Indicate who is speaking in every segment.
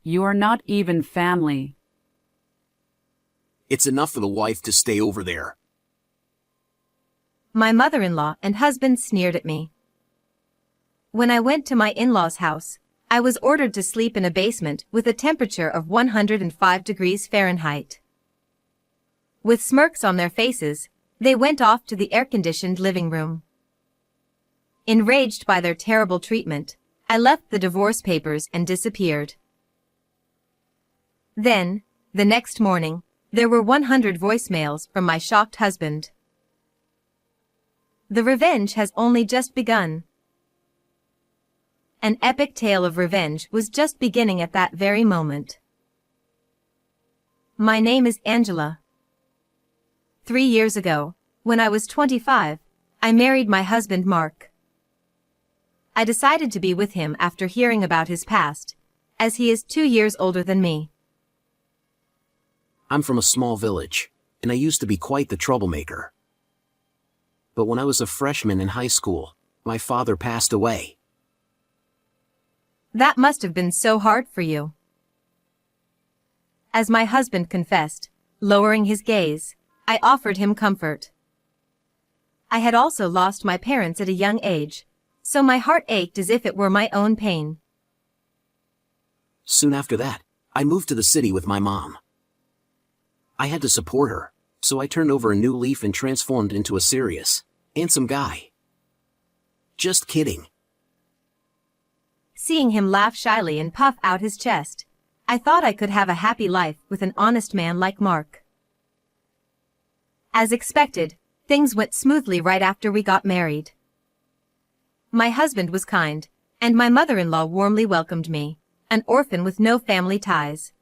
Speaker 1: You are not even family.
Speaker 2: It's enough for the wife to stay over there.
Speaker 3: My mother-in-law and husband sneered at me. When I went to my in-laws' house, I was ordered to sleep in a basement with a temperature of 105 degrees Fahrenheit. With smirks on their faces, they went off to the air-conditioned living room. Enraged by their terrible treatment, I left the divorce papers and disappeared. Then, the next morning, there were 100 voicemails from my shocked husband. The revenge has only just begun. An epic tale of revenge was just beginning at that very moment. My name is Angela. 3 years ago, when I was 25, I married my husband Mark. I decided to be with him after hearing about his past, as he is 2 years older than me.
Speaker 2: I'm from a small village, and I used to be quite the troublemaker. But when I was a freshman in high school, my father passed away.
Speaker 3: That must have been so hard for you. As my husband confessed, lowering his gaze, I offered him comfort. I had also lost my parents at a young age, so my heart ached as if it were my own pain.
Speaker 2: Soon after that, I moved to the city with my mom. I had to support her, so I turned over a new leaf and transformed into a serious, handsome guy. Just kidding.
Speaker 3: Seeing him laugh shyly and puff out his chest, I thought I could have a happy life with an honest man like Mark. As expected, things went smoothly right after we got married. My husband was kind, and my mother-in-law warmly welcomed me, an orphan with no family ties.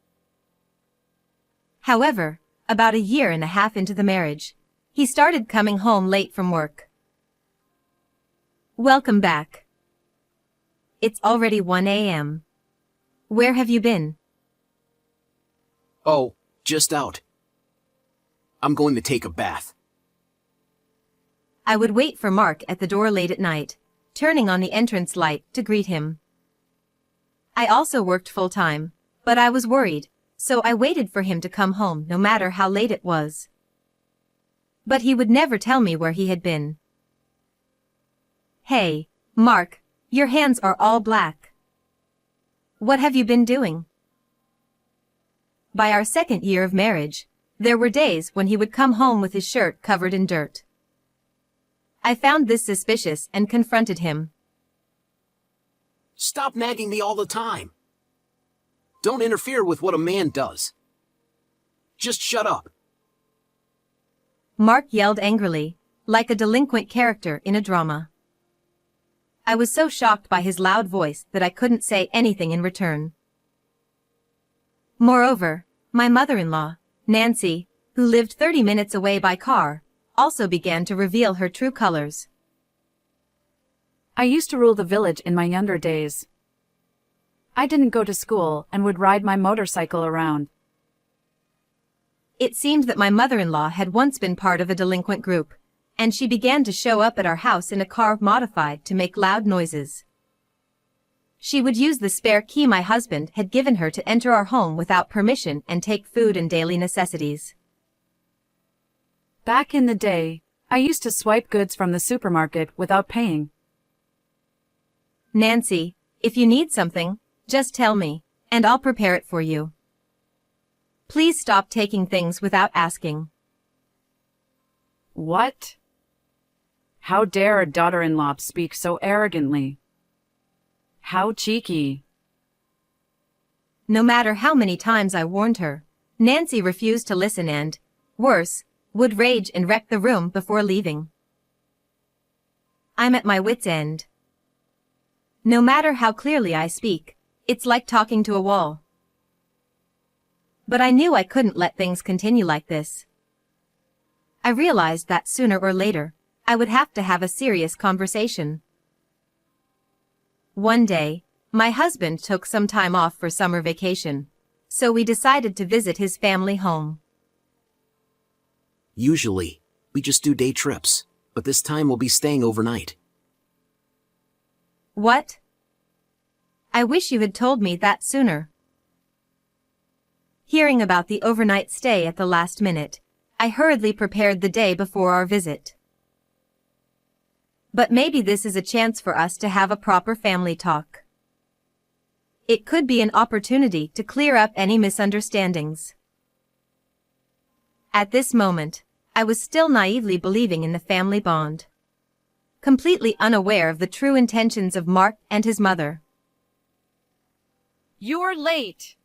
Speaker 3: However, about a year and a half into the marriage, he started coming home late from work. Welcome back. It's already 1 a.m. Where have you been?
Speaker 2: Oh, just out. I'm going to take a bath.
Speaker 3: I would wait for Mark at the door late at night, turning on the entrance light to greet him. I also worked full-time, but I was worried, so I waited for him to come home no matter how late it was. But he would never tell me where he had been. Hey, Mark, your hands are all black. What have you been doing? By our second year of marriage, there were days when he would come home with his shirt covered in dirt. I found this suspicious and confronted him.
Speaker 2: Stop nagging me all the time. Don't interfere with what a man does. Just shut up.
Speaker 3: Mark yelled angrily, like a delinquent character in a drama. I was so shocked by his loud voice that I couldn't say anything in return. Moreover, my mother-in-law, Nancy, who lived 30 minutes away by car, also began to reveal her true colors.
Speaker 1: I used to rule the village in my younger days. I didn't go to school and would ride my motorcycle around.
Speaker 3: It seemed that my mother-in-law had once been part of a delinquent group, and she began to show up at our house in a car modified to make loud noises. She would use the spare key my husband had given her to enter our home without permission and take food and daily necessities.
Speaker 1: Back in the day, I used to swipe goods from the supermarket without paying.
Speaker 3: Nancy, if you need something, just tell me, and I'll prepare it for you. Please stop taking things without asking.
Speaker 1: What? How dare a daughter-in-law speak so arrogantly? How cheeky.
Speaker 3: No matter how many times I warned her, Nancy refused to listen and, worse, would rage and wreck the room before leaving. I'm at my wit's end. No matter how clearly I speak, it's like talking to a wall. But I knew I couldn't let things continue like this. I realized that sooner or later, I would have to have a serious conversation. One day, my husband took some time off for summer vacation, so we decided to visit his family home.
Speaker 2: Usually, we just do day trips, but this time we'll be staying overnight.
Speaker 3: What? I wish you had told me that sooner. Hearing about the overnight stay at the last minute, I hurriedly prepared the day before our visit. But maybe this is a chance for us to have a proper family talk. It could be an opportunity to clear up any misunderstandings. At this moment, I was still naively believing in the family bond, completely unaware of the true intentions of Mark and his mother.
Speaker 1: You're late.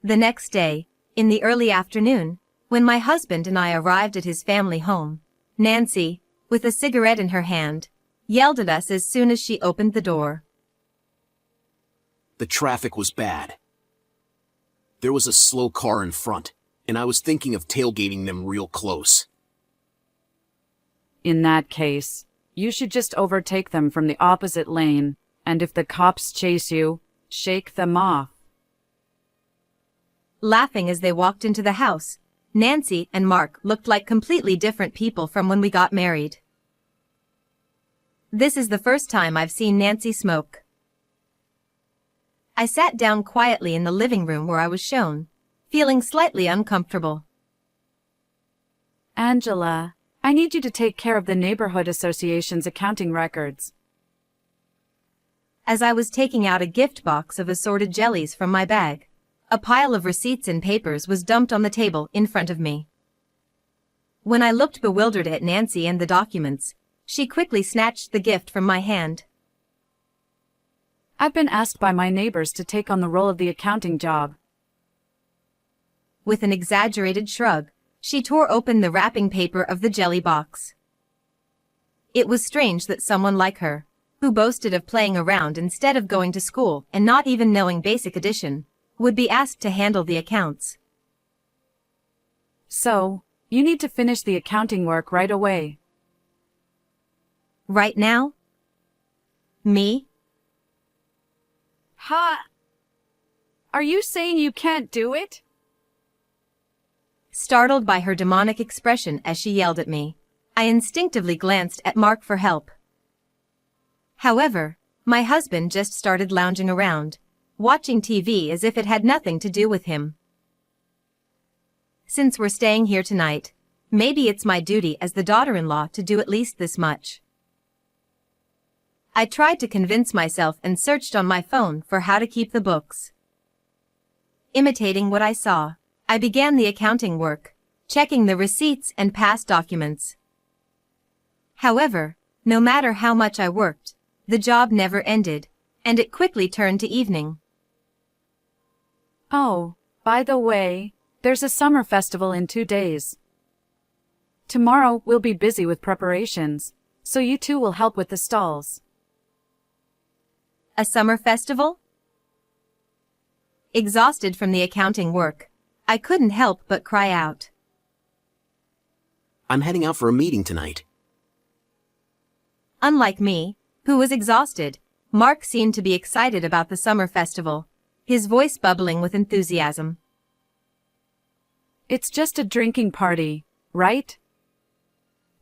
Speaker 3: The next day, in the early afternoon, when my husband and I arrived at his family home, Nancy, with a cigarette in her hand, yelled at us as soon as she opened the door.
Speaker 2: The traffic was bad. There was a slow car in front, and I was thinking of tailgating them real close.
Speaker 1: In that case, you should just overtake them from the opposite lane, and if the cops chase you, shake them off.
Speaker 3: Laughing as they walked into the house, Nancy and Mark looked like completely different people from when we got married. This is the first time I've seen Nancy smoke. I sat down quietly in the living room where I was shown, feeling slightly uncomfortable.
Speaker 1: Angela, I need you to take care of the neighborhood association's accounting records.
Speaker 3: As I was taking out a gift box of assorted jellies from my bag, a pile of receipts and papers was dumped on the table in front of me. When I looked bewildered at Nancy and the documents, she quickly snatched the gift from my hand.
Speaker 1: I've been asked by my neighbors to take on the role of the accounting job.
Speaker 3: With an exaggerated shrug, she tore open the wrapping paper of the jelly box. It was strange that someone like her, who boasted of playing around instead of going to school and not even knowing basic addition, would be asked to handle the accounts.
Speaker 1: So, you need to finish the accounting work right away.
Speaker 3: Right now? Me?
Speaker 1: Ha! Are you saying you can't do it?
Speaker 3: Startled by her demonic expression as she yelled at me, I instinctively glanced at Mark for help. However, my husband just started lounging around, watching TV as if it had nothing to do with him. Since we're staying here tonight, maybe it's my duty as the daughter-in-law to do at least this much. I tried to convince myself and searched on my phone for how to keep the books. Imitating what I saw, I began the accounting work, checking the receipts and past documents. However, no matter how much I worked, the job never ended, and it quickly turned to evening.
Speaker 1: Oh, by the way, there's a summer festival in 2 days. Tomorrow we'll be busy with preparations, so you two will help with the stalls.
Speaker 3: A summer festival? Exhausted from the accounting work, I couldn't help but cry out.
Speaker 2: I'm heading out for a meeting tonight.
Speaker 3: Unlike me, who was exhausted, Mark seemed to be excited about the summer festival, his voice bubbling with enthusiasm.
Speaker 1: It's just a drinking party, right?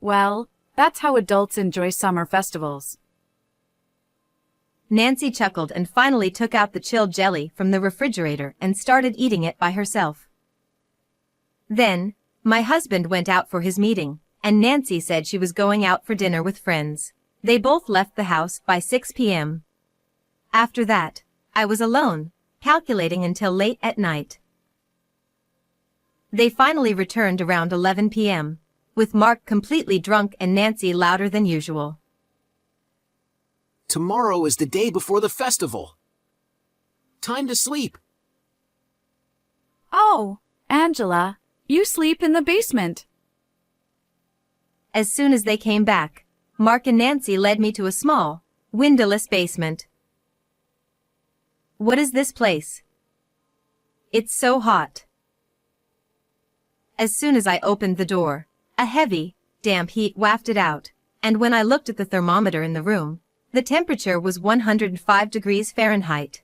Speaker 1: Well, that's how adults enjoy summer festivals.
Speaker 3: Nancy chuckled and finally took out the chilled jelly from the refrigerator and started eating it by herself. Then, my husband went out for his meeting, and Nancy said she was going out for dinner with friends. They both left the house by 6 p.m. After that, I was alone, calculating until late at night. They finally returned around 11 p.m., with Mark completely drunk and Nancy louder than usual.
Speaker 2: Tomorrow is the day before the festival. Time to sleep.
Speaker 1: Oh, Angela, you sleep in the basement.
Speaker 3: As soon as they came back, Mark and Nancy led me to a small, windowless basement. What is this place? It's so hot. As soon as I opened the door, a heavy, damp heat wafted out, and when I looked at the thermometer in the room, the temperature was 105 degrees Fahrenheit.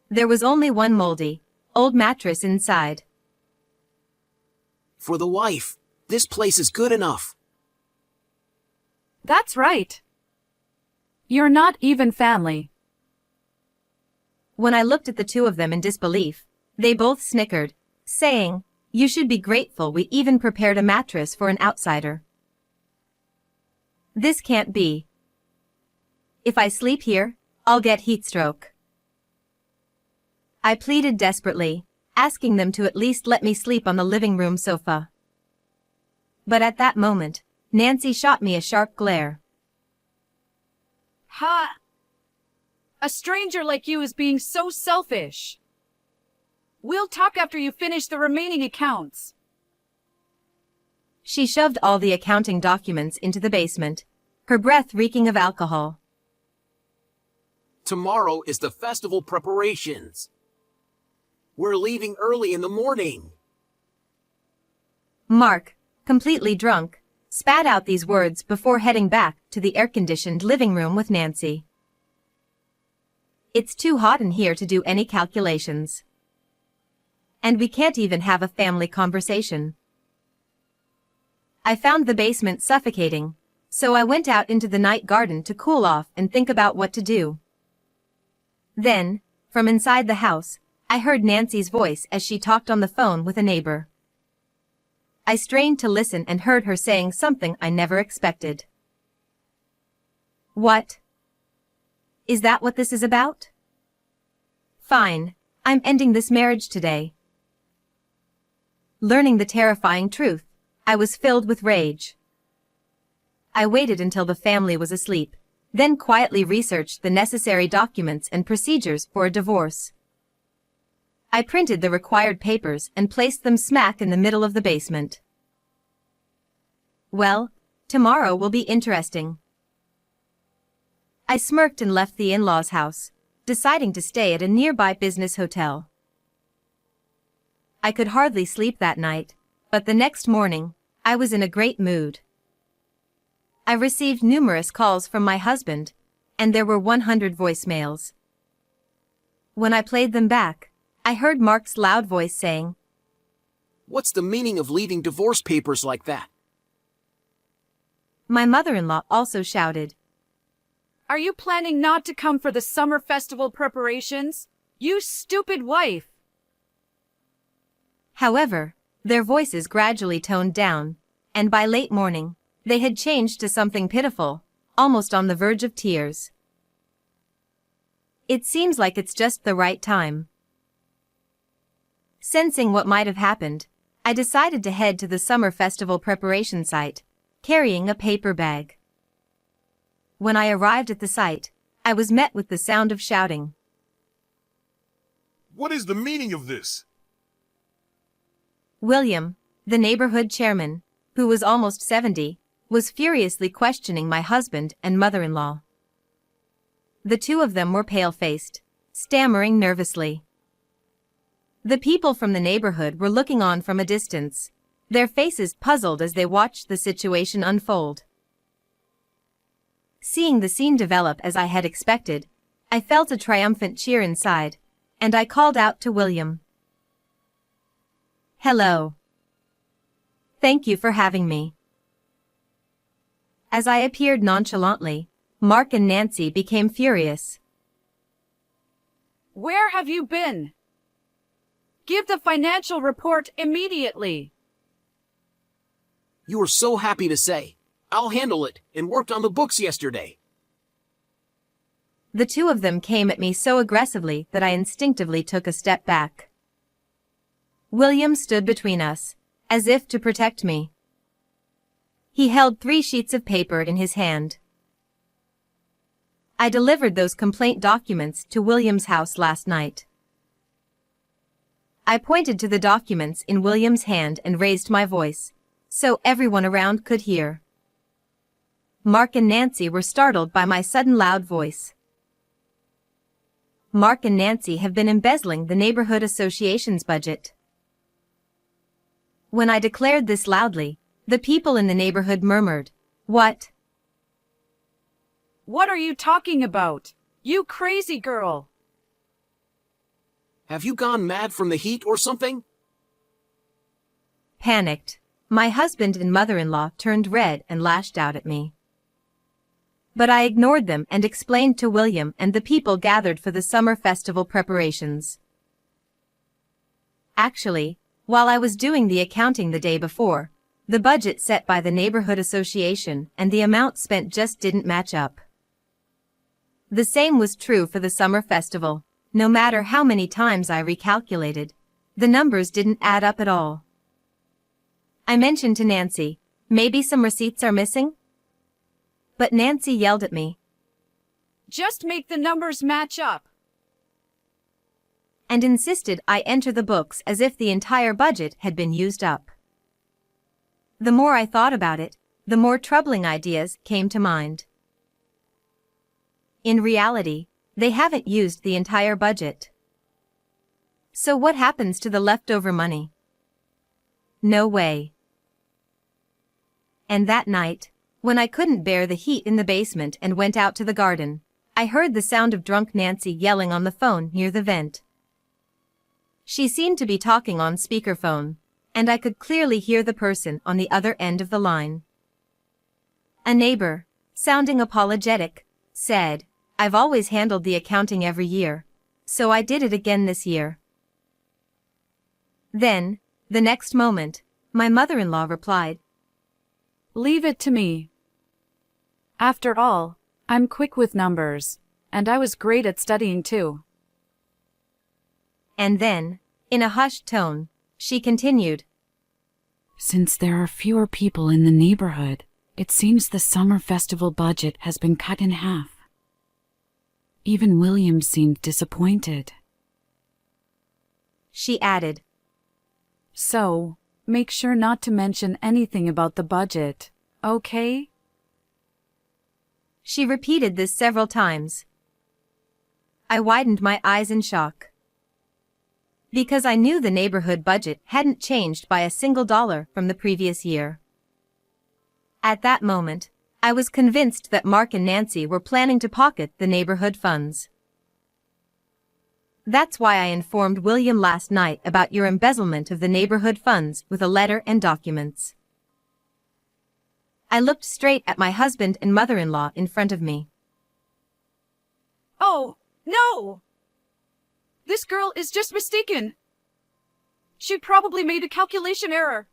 Speaker 3: There was only one moldy, old mattress inside.
Speaker 2: For the wife, this place is good enough.
Speaker 1: That's right. You're not even family.
Speaker 3: When I looked at the two of them in disbelief, they both snickered, saying, "You should be grateful we even prepared a mattress for an outsider. This can't be. If I sleep here, I'll get heatstroke." I pleaded desperately, asking them to at least let me sleep on the living room sofa. But at that moment, Nancy shot me a sharp glare.
Speaker 1: Ha! A stranger like you is being so selfish. We'll talk after you finish the remaining accounts.
Speaker 3: She shoved all the accounting documents into the basement, her breath reeking of alcohol.
Speaker 2: Tomorrow is the festival preparations. We're leaving early in the morning.
Speaker 3: Mark, completely drunk, spat out these words before heading back to the air-conditioned living room with Nancy. It's too hot in here to do any calculations. And we can't even have a family conversation. I found the basement suffocating, so I went out into the night garden to cool off and think about what to do. Then, from inside the house, I heard Nancy's voice as she talked on the phone with a neighbor. I strained to listen and heard her saying something I never expected. "What? Is that what this is about? Fine, I'm ending this marriage today." Learning the terrifying truth, I was filled with rage. I waited until the family was asleep, then quietly researched the necessary documents and procedures for a divorce. I printed the required papers and placed them smack in the middle of the basement. Well, tomorrow will be interesting. I smirked and left the in-laws' house, deciding to stay at a nearby business hotel. I could hardly sleep that night, but the next morning, I was in a great mood. I received numerous calls from my husband, and there were 100 voicemails. When I played them back, I heard Mark's loud voice saying,
Speaker 2: What's the meaning of leaving divorce papers like that?
Speaker 3: My mother-in-law also shouted,
Speaker 1: Are you planning not to come for the summer festival preparations? You stupid wife!
Speaker 3: However, their voices gradually toned down, and by late morning, they had changed to something pitiful, almost on the verge of tears. It seems like it's just the right time. Sensing what might have happened, I decided to head to the summer festival preparation site, carrying a paper bag. When I arrived at the site, I was met with the sound of shouting.
Speaker 4: What is the meaning of this?
Speaker 3: William, the neighborhood chairman, who was almost 70, was furiously questioning my husband and mother-in-law. The two of them were pale-faced, stammering nervously. The people from the neighborhood were looking on from a distance, their faces puzzled as they watched the situation unfold. Seeing the scene develop as I had expected, I felt a triumphant cheer inside, and I called out to William. "Hello. Thank you for having me." As I appeared nonchalantly, Mark and Nancy became furious.
Speaker 1: Where have you been? Give the financial report immediately.
Speaker 2: You were so happy to say, I'll handle it, and worked on the books yesterday.
Speaker 3: The two of them came at me so aggressively that I instinctively took a step back. William stood between us, as if to protect me. He held 3 sheets of paper in his hand. I delivered those complaint documents to William's house last night. I pointed to the documents in William's hand and raised my voice, so everyone around could hear. Mark and Nancy were startled by my sudden loud voice. Mark and Nancy have been embezzling the neighborhood association's budget. When I declared this loudly, the people in the neighborhood murmured, "What?
Speaker 1: What are you talking about? You crazy girl!
Speaker 2: Have you gone mad from the heat or something?
Speaker 3: Panicked, my husband and mother-in-law turned red and lashed out at me. but I ignored them and explained to William and the people gathered for the summer festival preparations. Actually, while I was doing the accounting the day before, the budget set by the neighborhood association and the amount spent just didn't match up. The same was true for the summer festival. No matter how many times I recalculated, the numbers didn't add up at all. I mentioned to Nancy, maybe some receipts are missing? But Nancy yelled at me,
Speaker 1: Just make the numbers match up.
Speaker 3: and insisted I enter the books as if the entire budget had been used up. The more I thought about it, the more troubling ideas came to mind. In reality, they haven't used the entire budget. So what happens to the leftover money? No way. And that night, when I couldn't bear the heat in the basement and went out to the garden, I heard the sound of drunk Nancy yelling on the phone near the vent. She seemed to be talking on speakerphone, and I could clearly hear the person on the other end of the line. A neighbor, sounding apologetic, said, I've always handled the accounting every year, so I did it again this year. Then, the next moment, my mother-in-law replied,
Speaker 1: Leave it to me. After all, I'm quick with numbers, and I was great at studying too.
Speaker 3: And then, in a hushed tone, she continued,
Speaker 1: Since there are fewer people in the neighborhood, it seems the summer festival budget has been cut in half. Even William seemed disappointed.
Speaker 3: She added,
Speaker 1: So, make sure not to mention anything about the budget, okay?
Speaker 3: She repeated this several times. I widened my eyes in shock. Because I knew the neighborhood budget hadn't changed by a single dollar from the previous year. At that moment, I was convinced that Mark and Nancy were planning to pocket the neighborhood funds. That's why I informed William last night about your embezzlement of the neighborhood funds with a letter and documents. I looked straight at my husband and mother-in-law in front of me.
Speaker 1: Oh, no! This girl is just mistaken. She probably made a calculation error.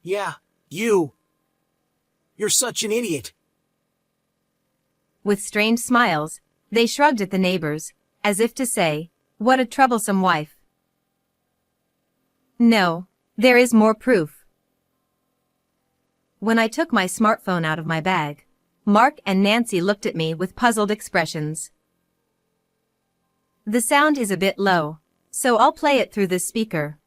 Speaker 2: Yeah, you. You're such an idiot.
Speaker 3: With strained smiles, they shrugged at the neighbors, as if to say, what a troublesome wife. No, there is more proof. When I took my smartphone out of my bag, Mark and Nancy looked at me with puzzled expressions. The sound is a bit low, so I'll play it through this speaker.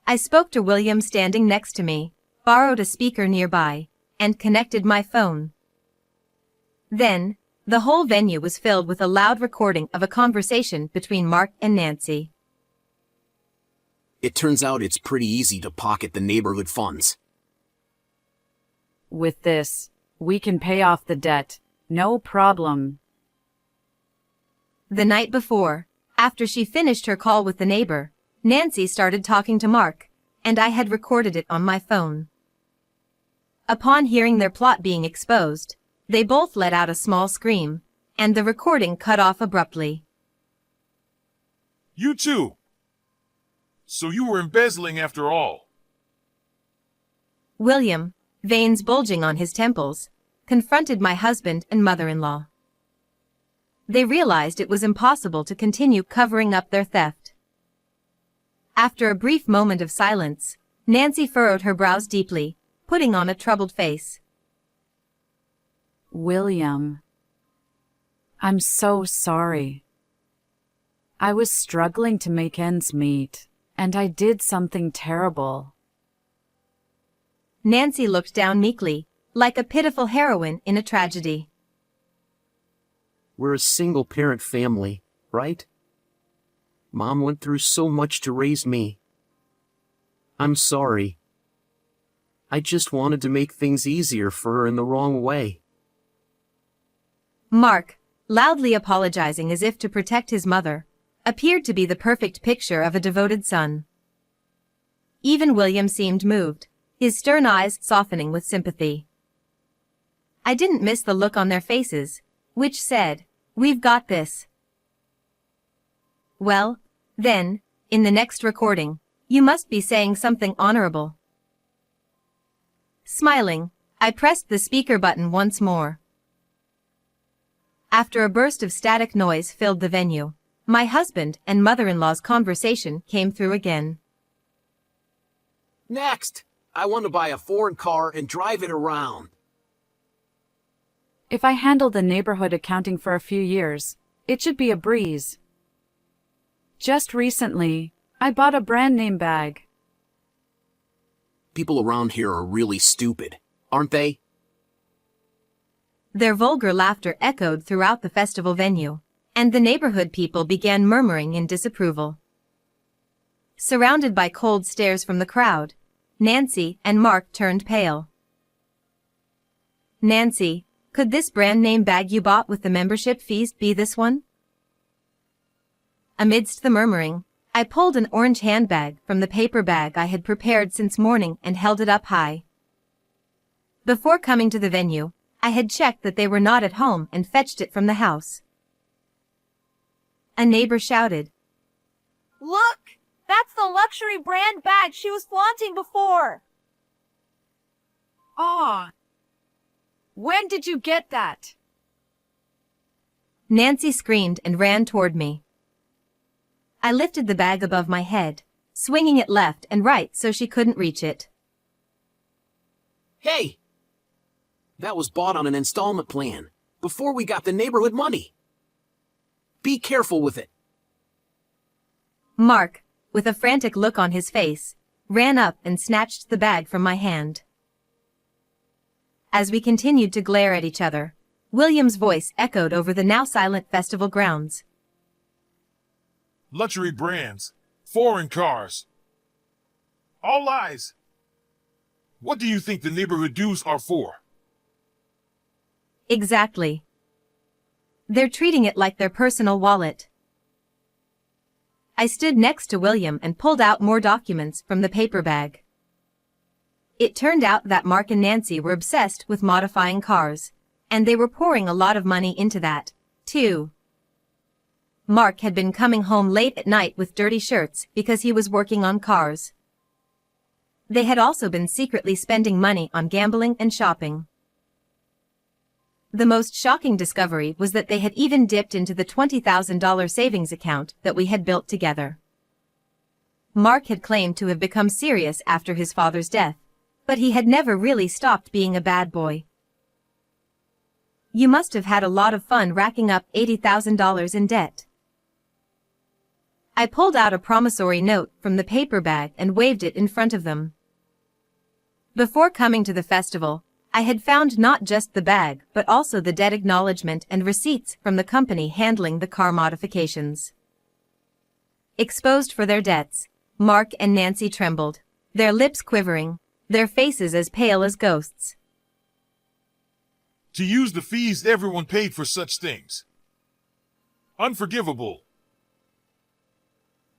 Speaker 3: I spoke to William standing next to me, borrowed a speaker nearby, and connected my phone. Then, the whole venue was filled with a loud recording of a conversation between Mark and Nancy.
Speaker 2: It turns out it's pretty easy to pocket the neighborhood funds.
Speaker 1: With this, we can pay off the debt. No problem.
Speaker 3: The night before, after she finished her call with the neighbor, Nancy started talking to Mark, and I had recorded it on my phone. Upon hearing their plot being exposed, they both let out a small scream, and the recording cut off abruptly.
Speaker 4: You too. So you were embezzling after all.
Speaker 3: William, veins bulging on his temples, confronted my husband and mother-in-law. They realized it was impossible to continue covering up their theft. After a brief moment of silence, Nancy furrowed her brows deeply, putting on a troubled face.
Speaker 1: William, I'm so sorry. I was struggling to make ends meet, and I did something terrible.
Speaker 3: Nancy looked down meekly, like a pitiful heroine in a tragedy.
Speaker 2: We're a single-parent family, right? Mom went through so much to raise me. I'm sorry. I just wanted to make things easier for her in the wrong way.
Speaker 3: Mark, loudly apologizing as if to protect his mother, appeared to be the perfect picture of a devoted son. Even William seemed moved, his stern eyes softening with sympathy. I didn't miss the look on their faces, which said, "We've got this." Well, then, in the next recording, you must be saying something honorable. Smiling, I pressed the speaker button once more. After a burst of static noise filled the venue, my husband and mother-in-law's conversation came through again.
Speaker 2: Next, I want to buy a foreign car and drive it around.
Speaker 1: If I handle the neighborhood accounting for a few years, it should be a breeze. Just recently, I bought a brand name bag.
Speaker 2: People around here are really stupid, aren't they?
Speaker 3: Their vulgar laughter echoed throughout the festival venue, and the neighborhood people began murmuring in disapproval. Surrounded by cold stares from the crowd, Nancy and Mark turned pale. "Nancy, could this brand name bag you bought with the membership fees be this one?" Amidst the murmuring, I pulled an orange handbag from the paper bag I had prepared since morning and held it up high. Before coming to the venue, I had checked that they were not at home and fetched it from the house. A neighbor shouted,
Speaker 5: Look! That's the luxury brand bag she was flaunting before!
Speaker 1: Aw! When did you get that?
Speaker 3: Nancy screamed and ran toward me. I lifted the bag above my head, swinging it left and right so she couldn't reach it.
Speaker 2: Hey! That was bought on an installment plan, before we got the neighborhood money. Be careful with it.
Speaker 3: Mark, with a frantic look on his face, ran up and snatched the bag from my hand. As we continued to glare at each other, William's voice echoed over the now silent festival grounds.
Speaker 4: Luxury brands, foreign cars. All lies. What do you think the neighborhood dues are for?
Speaker 3: Exactly. They're treating it like their personal wallet. I stood next to William and pulled out more documents from the paper bag. It turned out that Mark and Nancy were obsessed with modifying cars, and they were pouring a lot of money into that, too. Mark had been coming home late at night with dirty shirts because he was working on cars. They had also been secretly spending money on gambling and shopping. The most shocking discovery was that they had even dipped into the $20,000 savings account that we had built together. Mark had claimed to have become serious after his father's death, but he had never really stopped being a bad boy. "You must have had a lot of fun racking up $80,000 in debt." I pulled out a promissory note from the paper bag and waved it in front of them. Before coming to the festival, I had found not just the bag but also the debt acknowledgement and receipts from the company handling the car modifications. Exposed for their debts, Mark and Nancy trembled, their lips quivering, their faces as pale as ghosts.
Speaker 4: To use the fees everyone paid for such things. Unforgivable.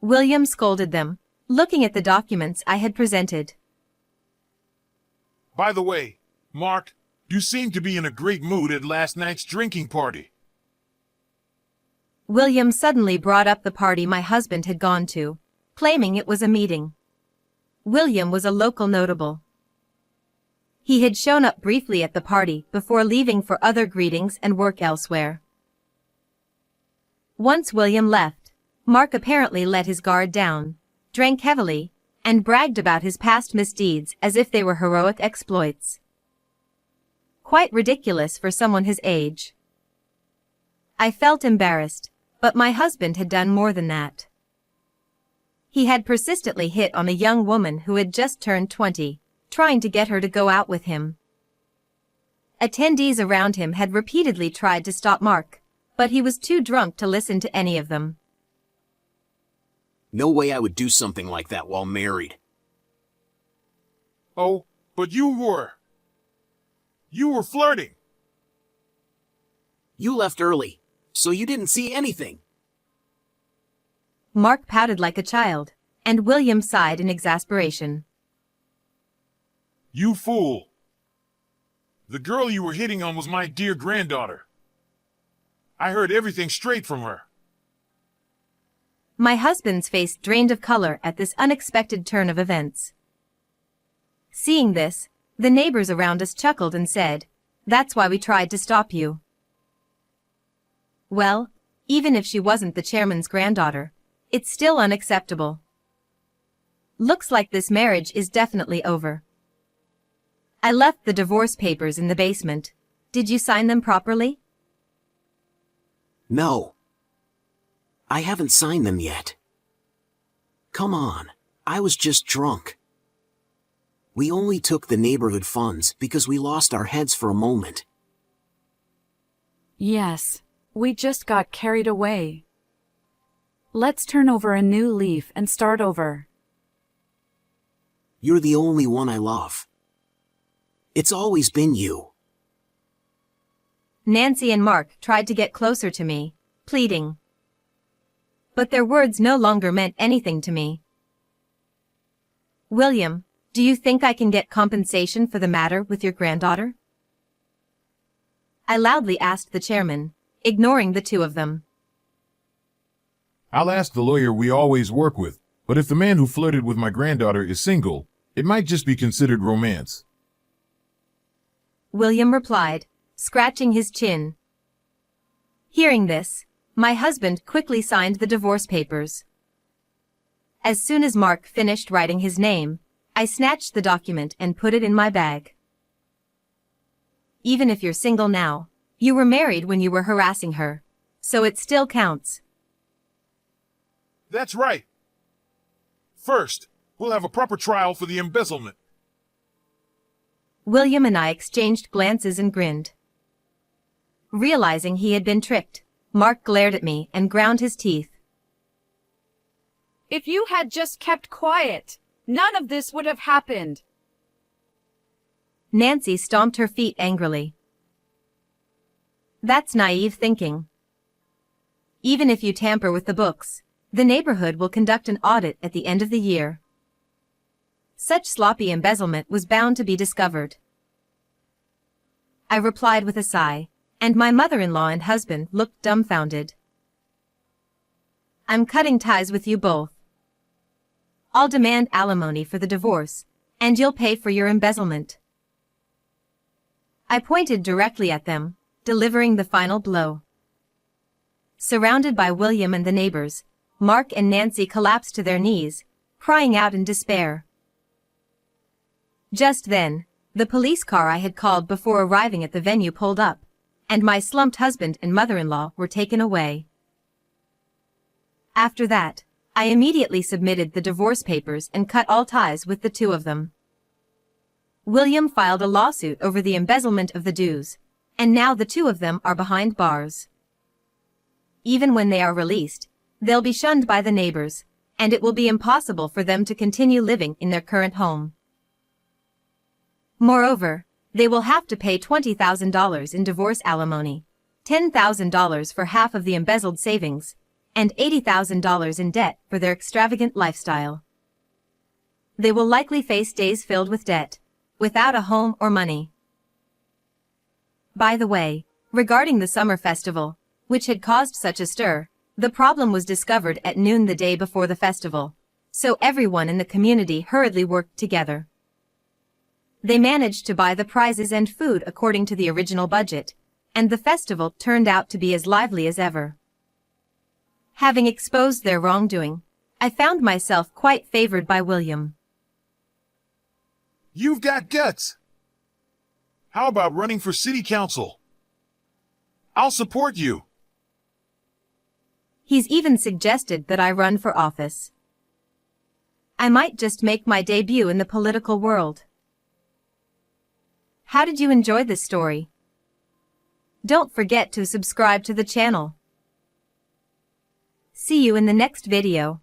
Speaker 3: William scolded them, looking at the documents I had presented.
Speaker 4: By the way, Mark, you seem to be in a great mood at last night's drinking party.
Speaker 3: William suddenly brought up the party my husband had gone to, claiming it was a meeting. William was a local notable. He had shown up briefly at the party before leaving for other greetings and work elsewhere. Once William left, Mark apparently let his guard down, drank heavily, and bragged about his past misdeeds as if they were heroic exploits. Quite ridiculous for someone his age. I felt embarrassed, but my husband had done more than that. He had persistently hit on a young woman who had just turned 20, trying to get her to go out with him. Attendees around him had repeatedly tried to stop Mark, but he was too drunk to listen to any of them.
Speaker 2: No way I would do something like that while married.
Speaker 4: Oh, but you were flirting.
Speaker 2: You left early, so you didn't see anything.
Speaker 3: Mark pouted like a child, and William sighed in exasperation.
Speaker 4: You fool. The girl you were hitting on was my dear granddaughter. I heard everything straight from her.
Speaker 3: My husband's face drained of color at this unexpected turn of events. Seeing this, the neighbors around us chuckled and said, "That's why we tried to stop you." Well, even if she wasn't the chairman's granddaughter, it's still unacceptable. Looks like this marriage is definitely over. I left the divorce papers in the basement. Did you sign them properly?
Speaker 2: No. I haven't signed them yet. Come on, I was just drunk. We only took the neighborhood funds because we lost our heads for a moment.
Speaker 1: Yes, we just got carried away. Let's turn over a new leaf and start over.
Speaker 2: You're the only one I love. It's always been you.
Speaker 3: Nancy and Mark tried to get closer to me, pleading. But their words no longer meant anything to me. "William, do you think I can get compensation for the matter with your granddaughter?" I loudly asked the chairman, ignoring the two of them.
Speaker 4: I'll ask the lawyer we always work with, but if the man who flirted with my granddaughter is single, it might just be considered romance.
Speaker 3: William replied, scratching his chin. Hearing this, my husband quickly signed the divorce papers. As soon as Mark finished writing his name, I snatched the document and put it in my bag. Even if you're single now, you were married when you were harassing her, so it still counts.
Speaker 4: That's right. First, we'll have a proper trial for the embezzlement.
Speaker 3: William and I exchanged glances and grinned. Realizing he had been tricked, Mark glared at me and ground his teeth.
Speaker 5: If you had just kept quiet, none of this would have happened.
Speaker 3: Nancy stomped her feet angrily. That's naive thinking. Even if you tamper with the books, the neighborhood will conduct an audit at the end of the year. Such sloppy embezzlement was bound to be discovered. I replied with a sigh, and my mother-in-law and husband looked dumbfounded. I'm cutting ties with you both. I'll demand alimony for the divorce, and you'll pay for your embezzlement. I pointed directly at them, delivering the final blow. Surrounded by William and the neighbors, Mark and Nancy collapsed to their knees, crying out in despair. Just then, the police car I had called before arriving at the venue pulled up, and my slumped husband and mother-in-law were taken away. After that, I immediately submitted the divorce papers and cut all ties with the two of them. William filed a lawsuit over the embezzlement of the dues, and now the two of them are behind bars. Even when they are released, they'll be shunned by the neighbors, and it will be impossible for them to continue living in their current home. Moreover, they will have to pay $20,000 in divorce alimony, $10,000 for half of the embezzled savings, and $80,000 in debt for their extravagant lifestyle. They will likely face days filled with debt, without a home or money. By the way, regarding the summer festival, which had caused such a stir, the problem was discovered at noon the day before the festival, so everyone in the community hurriedly worked together. They managed to buy the prizes and food according to the original budget, and the festival turned out to be as lively as ever. Having exposed their wrongdoing, I found myself quite favored by William.
Speaker 4: You've got guts. How about running for city council? I'll support you.
Speaker 3: He's even suggested that I run for office. I might just make my debut in the political world. How did you enjoy this story? Don't forget to subscribe to the channel. See you in the next video.